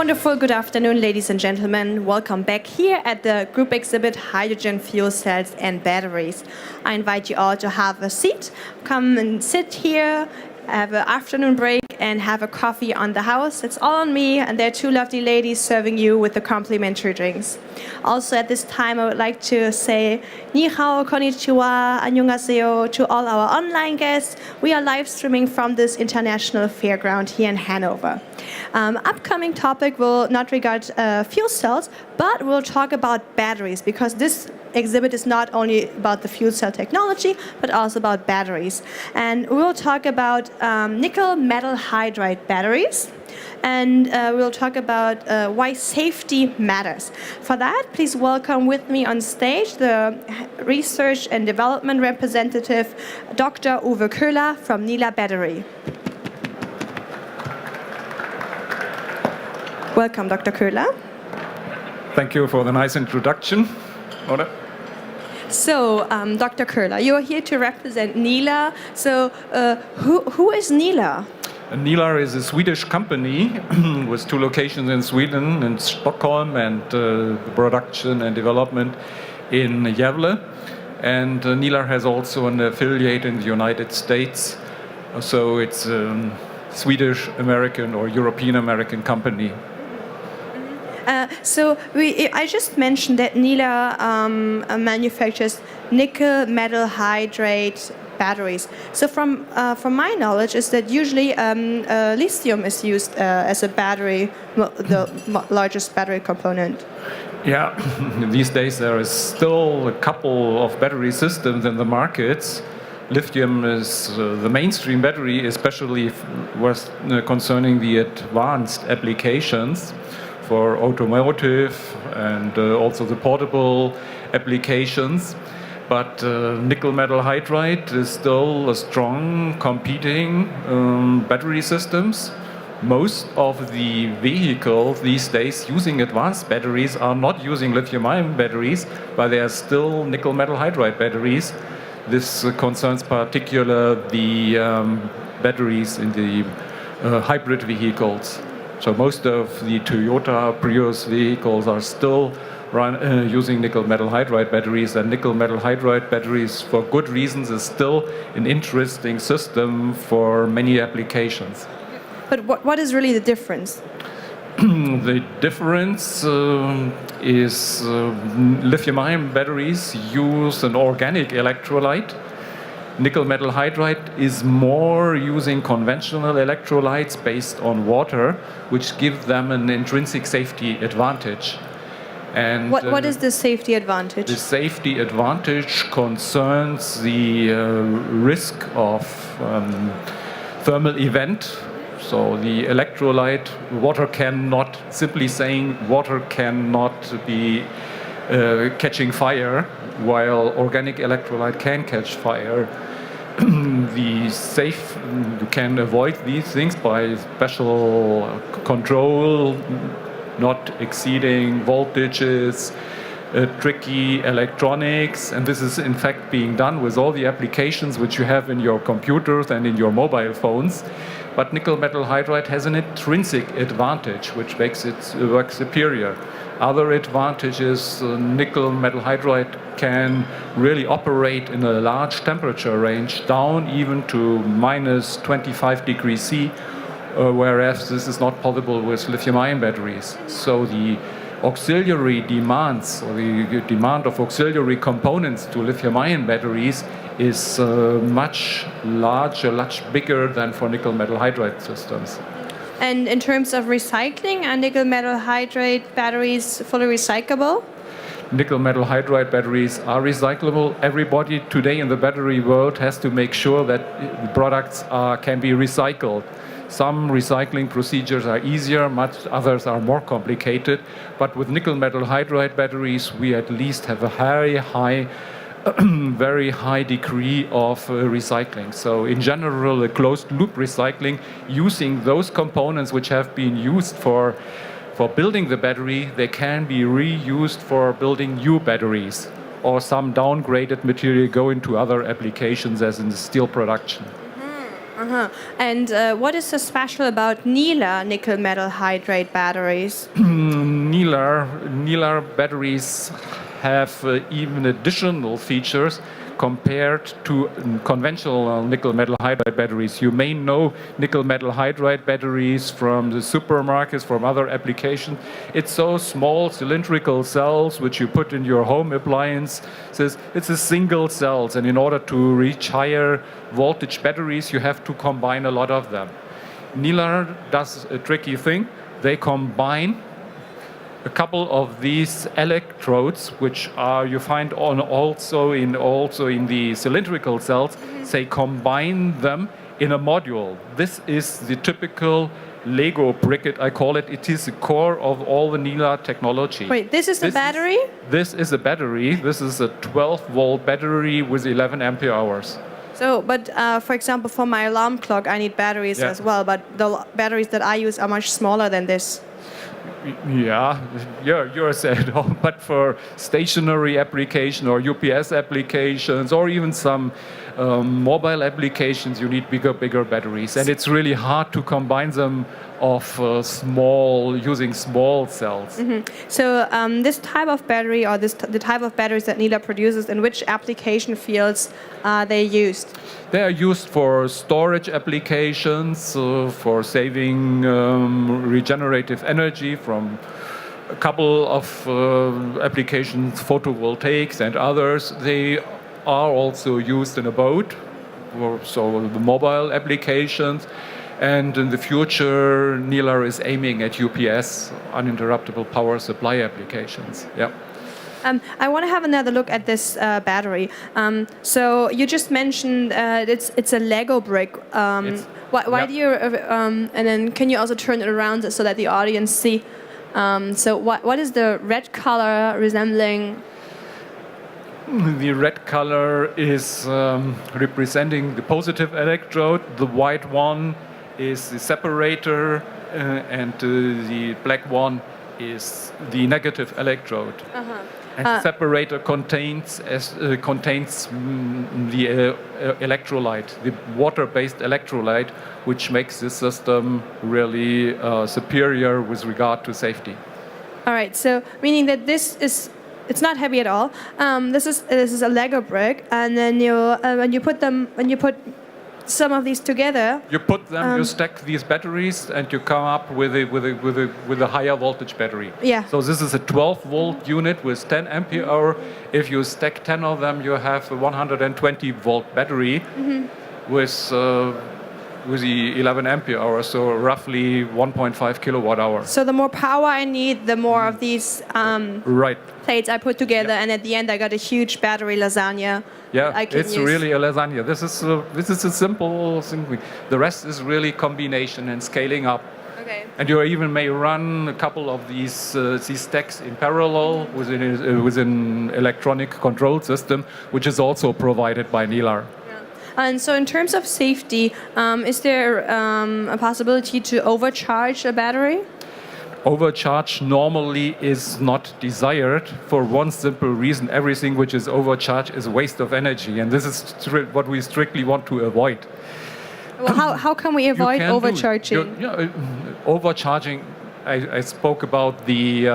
wonderful good afternoon, ladies and gentlemen. Welcome back here at the group exhibit Hydrogen Fuel Cells and Batteries. I invite you all to have a seat, come and sit here, have an afternoon break and have a coffee on the house. It's all on me, and there are two lovely ladies serving you with the complimentary drinks. Also at this time I would like to say ni hao, konnichiwa, annyeonghaseyo to all our online guests. We are live streaming from this international fairground here in Hanover. Upcoming topic will not regard fuel cells, but we'll talk about batteries, because this exhibit is not only about the fuel cell technology, but also about batteries. And we'll talk about nickel metal hydride batteries, and we'll talk about why safety matters. For that, please welcome with me on stage the Research and Development Representative, Dr. Uwe Köhler from Nilar Battery. Welcome, Dr. Köhler. Thank you for the nice introduction. Order. So, Dr. Köhler, you are here to represent Nilar. So, who is Nilar? Nilar is a Swedish company with two locations in Sweden, in Stockholm, and production and development in Gävle. And Nilar has also an affiliate in the United States. So it's a Swedish-American or European-American company. I just mentioned that Nilar manufactures nickel metal hydride batteries. So from my knowledge is that usually lithium is used as a battery, the largest battery component. Yeah, these days there is still a couple of battery systems in the markets. Lithium is the mainstream battery, especially concerning the advanced applications for automotive and also the portable applications. But nickel metal hydride is still a strong competing battery systems. Most of the vehicles these days using advanced batteries are not using lithium-ion batteries, but they are still nickel metal hydride batteries. This concerns particularly the batteries in the hybrid vehicles. So most of the Toyota Prius vehicles are still using nickel metal hydride batteries, and nickel metal hydride batteries, for good reasons, is still an interesting system for many applications. But what is really the difference? The difference is lithium-ion batteries use an organic electrolyte. Nickel metal hydride is more using conventional electrolytes based on water, which give them an intrinsic safety advantage. And what is the safety advantage? The safety advantage concerns the risk of thermal event. So the electrolyte, water cannot, simply saying water cannot be catching fire, while organic electrolyte can catch fire. You can avoid these things by special control, not exceeding voltages, tricky electronics, and this is in fact being done with all the applications which you have in your computers and in your mobile phones. But nickel metal hydride has an intrinsic advantage which makes it work superior. Other advantages, nickel metal hydride can really operate in a large temperature range, down even to minus 25 degrees C, whereas this is not possible with lithium-ion batteries. So the auxiliary demands, or the demand of auxiliary components to lithium-ion batteries is much larger, much bigger than for nickel metal hydride systems. And in terms of recycling, are nickel metal hydride batteries fully recyclable? Nickel metal hydride batteries are recyclable. Everybody today in the battery world has to make sure that products can be recycled. Some recycling procedures are easier, others are more complicated. But with nickel metal hydride batteries, we at least have a very high degree of recycling. So in general, a closed loop recycling, using those components which have been used for building the battery, they can be reused for building new batteries, or some downgraded material go into other applications as in the steel production. And what is so special about Neela nickel metal hydride batteries? Nilar batteries have even additional features compared to conventional nickel metal hydride batteries. You may know nickel metal hydride batteries from the supermarkets, from other applications. It's so small cylindrical cells which you put in your home appliances. It's a single cells, and in order to reach higher voltage batteries, you have to combine a lot of them. Nilar does a tricky thing. They combine a couple of these electrodes, which are you find also in the cylindrical cells. They combine them in a module. This is the typical Lego brick, I call it. It is the core of all the Neela technology. Wait, this is the battery? This is a battery. This is a 12-volt battery with 11 ampere hours. So, but for example, for my alarm clock, I need batteries as well. But the batteries that I use are much smaller than this. Yeah, you're said. But for stationary application or UPS applications or even some mobile applications, you need bigger batteries, and it's really hard to combine them using small cells. So this type of battery, or the type of batteries that Neela produces, in which application fields are they used? They are used for storage applications, for saving regenerative energy from a couple of applications, photovoltaics and others. They are also used in a boat, so the mobile applications. And in the future, Neela is aiming at UPS, uninterruptible power supply applications. Yeah. I want to have another look at this battery. So you just mentioned it's a Lego brick. Why do you? And then can you also turn it around so that the audience see? So what is the red color resembling? The red color is representing the positive electrode. The white one is the separator, and the black one is the negative electrode. And the separator contains the electrolyte, the water-based electrolyte, which makes this system really superior with regard to safety. All right, so meaning that it's not heavy at all. This is a Lego brick, and then when you put some of these together. You put them, you stack these batteries, and you come up with a higher voltage battery. Yeah. So this is a 12-volt unit with 10 ampere hour. If you stack 10 of them, you have a 120-volt battery with the 11 ampere hour, so roughly 1.5 kilowatt hour. So the more power I need, the more of these plates I put together, and at the end I got a huge battery lasagna. Yeah, it's really a lasagna. This is a simple thing. The rest is really combination and scaling up. Okay. And you even may run a couple of these stacks in parallel with an electronic control system, which is also provided by Nilar. And so in terms of safety, is there a possibility to overcharge a battery? Overcharge normally is not desired for one simple reason. Everything which is overcharged is waste of energy, and this is what we strictly want to avoid. Well, how can we avoid overcharging? Overcharging, I spoke about the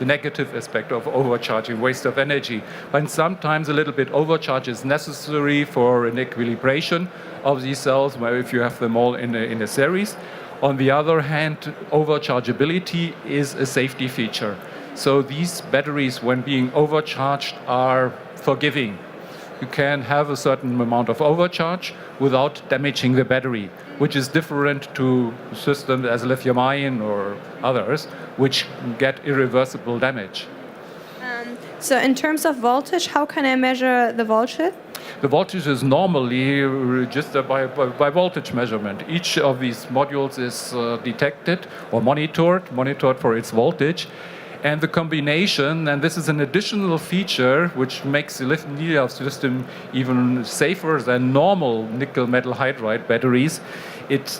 negative aspect of overcharging, waste of energy. And sometimes a little bit overcharge is necessary for an equilibration of these cells, where if you have them all in a series. On the other hand, overchargeability is a safety feature. So these batteries, when being overcharged, are forgiving. You can have a certain amount of overcharge without damaging the battery, which is different to systems as lithium-ion or others, which get irreversible damage. So in terms of voltage, how can I measure the voltage? The voltage is normally registered by voltage measurement. Each of these modules is detected or monitored for its voltage. And the combination, and this is an additional feature which makes the Neela system even safer than normal nickel metal hydride batteries,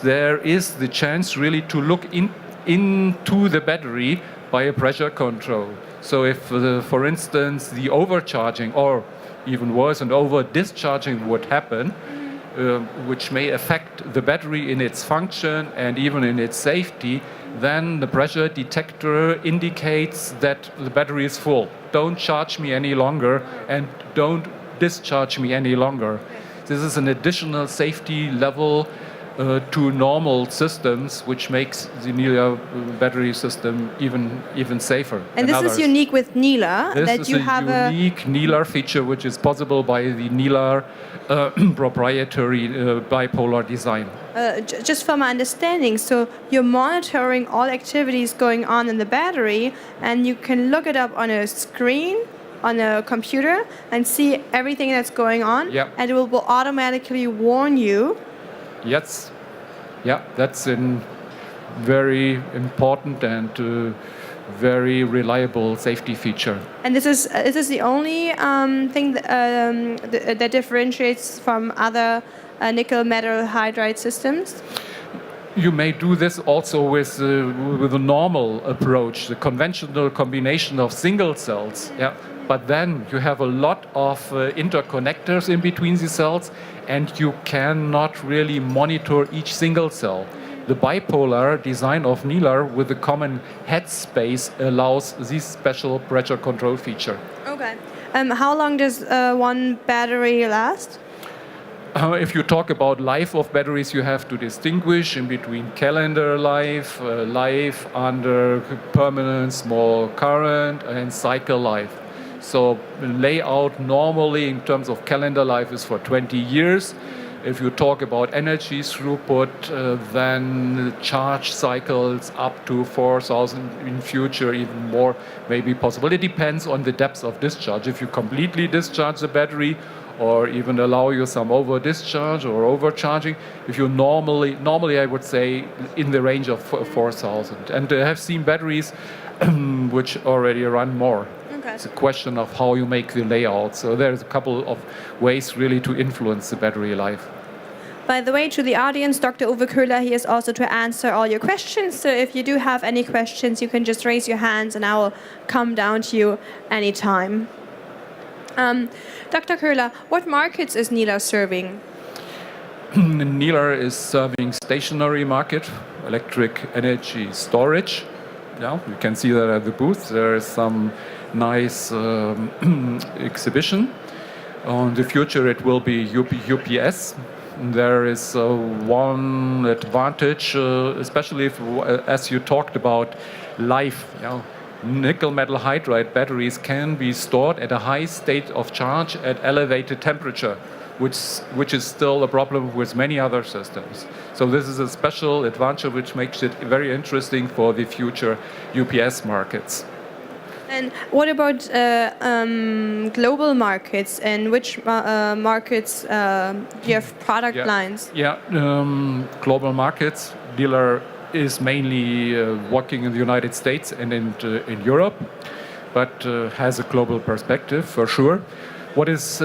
there is the chance really to look into the battery by a pressure control. So if, for instance, the overcharging or even worse, and over discharging would happen, which may affect the battery in its function and even in its safety, then the pressure detector indicates that the battery is full. Don't charge me any longer and don't discharge me any longer. This is an additional safety level to normal systems, which makes the Neela battery system even safer. And this others. is unique with Neela, This that is you a have unique Nilar feature, which is possible by the Nilar proprietary bipolar design. Just from my understanding, so you're monitoring all activities going on in the battery, and you can look it up on a screen, on a computer, and see everything that's going on, Yep. and it will automatically warn you. Yes, yeah, that's a very important and very reliable safety feature. And this is the only thing that differentiates from other nickel metal hydride systems? You may do this also with a normal approach, the conventional combination of single cells. Yeah. But then you have a lot of interconnectors in between the cells, and you cannot really monitor each single cell. The bipolar design of Nilar with the common headspace allows this special pressure control feature. Okay. How long does one battery last? If you talk about life of batteries, you have to distinguish in between calendar life, life under permanent small current, and cycle life. So layout normally in terms of calendar life is for 20 years. If you talk about energy throughput, then charge cycles up to 4,000 in future, even more may be possible. It depends on the depth of discharge. If you completely discharge the battery, or even allow you some over discharge or overcharging, if you normally I would say in the range of 4,000. And I have seen batteries which already run more. Okay. It's a question of how you make the layout. So there's a couple of ways really to influence the battery life. By the way, to the audience, Dr. Uwe Köhler here is also to answer all your questions. So if you do have any questions, you can just raise your hands and I will come down to you anytime. Dr. Köhler, what markets is Neela serving? Nilar is serving stationary market, electric energy storage. Yeah, you can see that at the booth. There is some nice exhibition. In the future, it will be UPS. There is one advantage, especially if, as you talked about, life. You know, nickel metal hydride batteries can be stored at a high state of charge at elevated temperature, which is still a problem with many other systems. So this is a special advantage which makes it very interesting for the future UPS markets. And what about global markets, and which markets do you have product lines? Yeah, global markets. Dealer is mainly working in the United States and in Europe, but has a global perspective for sure. What is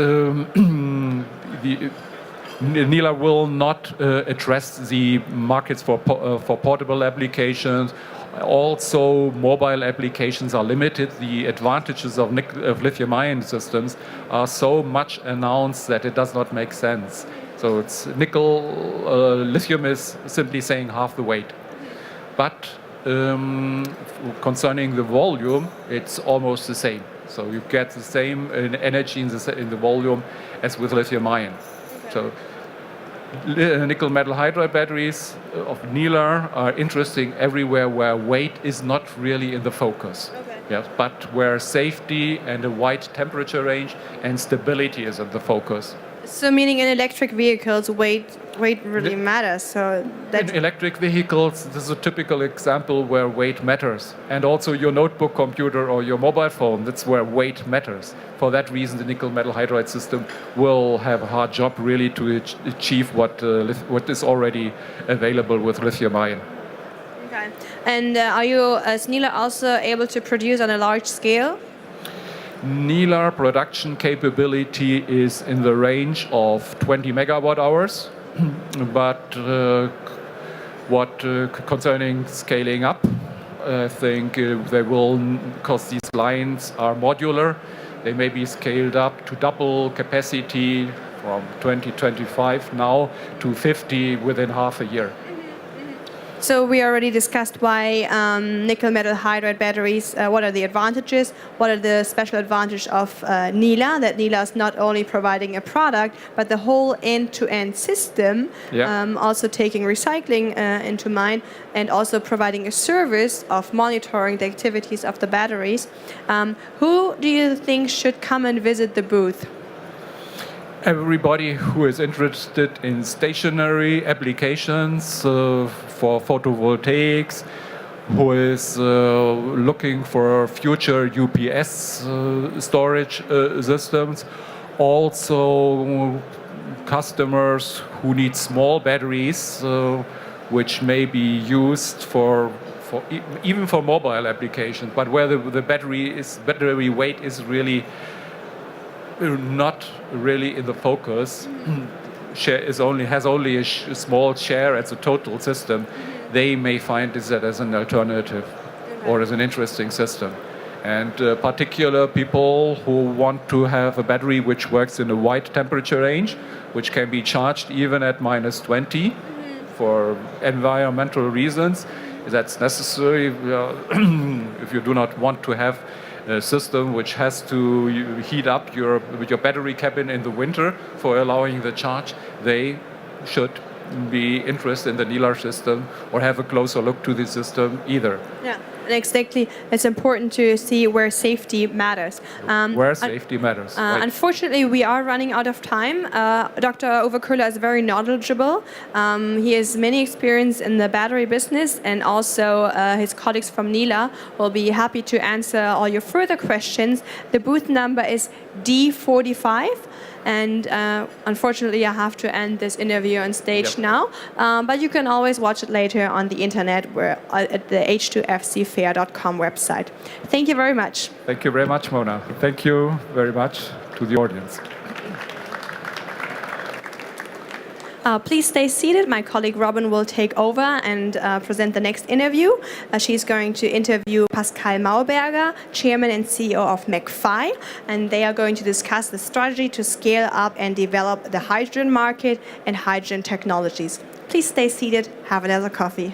Neela will not address the markets for portable applications. Also, mobile applications are limited. The advantages of lithium-ion systems are so much announced that it does not make sense. So it's lithium is simply saying half the weight. But concerning the volume, it's almost the same. So you get the same energy in the volume as with lithium-ion. Okay. So nickel metal hydride batteries of Neela are interesting everywhere where weight is not really in the focus. Okay. Yes, but where safety and a wide temperature range and stability is in the focus. So meaning in electric vehicles, weight really matters. So in electric vehicles, this is a typical example where weight matters. And also your notebook computer or your mobile phone, that's where weight matters. For that reason, the nickel metal hydride system will have a hard job really to achieve what is already available with lithium-ion. Okay. And are you, as Neela, also able to produce on a large scale? Neela production capability is in the range of 20 megawatt hours, but concerning scaling up, I think they will, because these lines are modular, they may be scaled up to double capacity from 2025 now to 50 within half a year. So we already discussed why nickel metal hydride batteries, what are the advantages, what are the special advantages of Neela, that Neela is not only providing a product, but the whole end-to-end system, also taking recycling into mind, and also providing a service of monitoring the activities of the batteries. Who do you think should come and visit the booth? Everybody who is interested in stationary applications for photovoltaics, who is looking for future UPS storage systems, also customers who need small batteries, which may be used for even for mobile applications, but where the battery weight is really not really in the focus. Has only a small share as a total system. They may find this as an alternative or as an interesting system. And particular people who want to have a battery which works in a wide temperature range, which can be charged even at -20 for environmental reasons, that's necessary. If you do not want to have a system which has to heat up your battery cabin in the winter for allowing the charge, they should be interested in the Nilar system or have a closer look to the system either. Yeah, and exactly. It's important to see where safety matters. Where safety matters. Right. Unfortunately, we are running out of time. Dr. Uwe Köhler is very knowledgeable. He has many experience in the battery business, and also his colleagues from Neela will be happy to answer all your further questions. The booth number is D45. And unfortunately, I have to end this interview on stage now. But you can always watch it later on the internet at the h2fcfair.com website. Thank you very much. Thank you very much, Mona. Thank you very much to the audience. Please stay seated. My colleague Robin will take over and present the next interview. She's going to interview Pascal Mauberger, Chairman and CEO of McPhy, and they are going to discuss the strategy to scale up and develop the hydrogen market and hydrogen technologies. Please stay seated. Have another coffee.